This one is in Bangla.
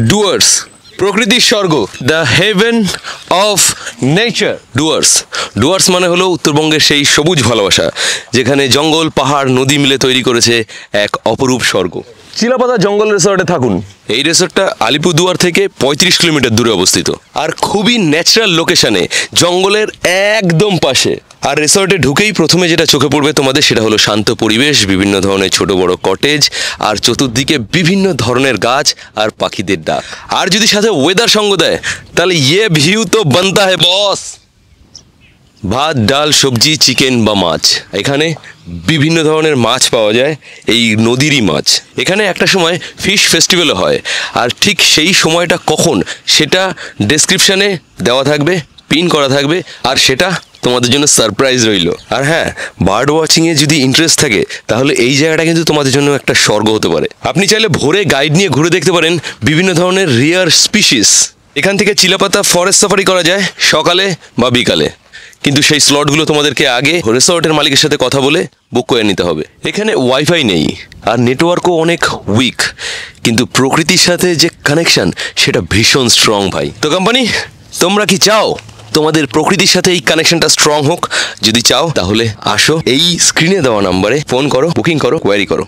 ডুয়ার্স, প্রকৃতির স্বর্গ, the haven of nature. Dooars, Dooars মানে হলো উত্তরবঙ্গের সেই সবুজ ভালোবাসা যেখানে জঙ্গল, পাহাড়, নদী মিলে তৈরি করেছে এক অপরূপ স্বর্গ। চিলাপাতা জঙ্গল রিসর্টে থাকুন। এই রিসর্টটা আলিপুরদুয়ার থেকে 35 কিলোমিটার দূরে অবস্থিত আর খুবই ন্যাচারাল লোকেশনে, জঙ্গলের একদম পাশে। আর রিসর্টে ঢুকেই প্রথমে যেটা চোখে পড়বে তোমাদের সেটা হলো শান্ত পরিবেশ, বিভিন্ন ধরনের ছোট বড় কটেজ আর চতুর্দিকে বিভিন্ন ধরনের গাছ আর পাখিদের ডাক। আর যদি সাথে ওয়েদার সঙ্গ দেয় তাহলে ইয়ে ভিউ তো বানতা হে বস। ভাত, ডাল, সবজি, চিকেন বা মাছ। এখানে বিভিন্ন ধরনের মাছ পাওয়া যায়, এই নদীরই মাছ। এখানে একটা সময় ফিশ ফেস্টিভ্যালও হয়, আর ঠিক সেই সময়টা কখন সেটা ডেসক্রিপশানে দেওয়া থাকবে, পিন করা থাকবে, আর সেটা তোমাদের জন্য সারপ্রাইজ রইল। আর হ্যাঁ, বার্ড ওয়াচিংয়ে যদি ইন্টারেস্ট থাকে তাহলে এই জায়গাটা কিন্তু তোমাদের জন্য একটা স্বর্গ হতে পারে। আপনি চাইলে ভোরে গাইড নিয়ে ঘুরে দেখতে পারেন বিভিন্ন ধরনের রেয়ার স্পিসিস। এখান থেকে চিলাপাতা ফরেস্ট সাফারি করা যায় সকালে বা বিকালে, কিন্তু সেই স্লটগুলো তোমাদেরকে আগে রিসর্টের মালিকের সাথে কথা বলে বুক করে নিতে হবে। এখানে ওয়াইফাই নেই আর নেটওয়ার্কও অনেক উইক, কিন্তু প্রকৃতির সাথে যে কানেকশন সেটা ভীষণ স্ট্রং ভাই। তো কোম্পানি, তোমরা কি চাও তোমাদের প্রকৃতির সাথে এই কানেকশনটা স্ট্রং হোক? যদি চাও তাহলে আসো, এই স্ক্রিনে দেওয়া নাম্বারে ফোন করো, বুকিং করো, কোয়ারি করো।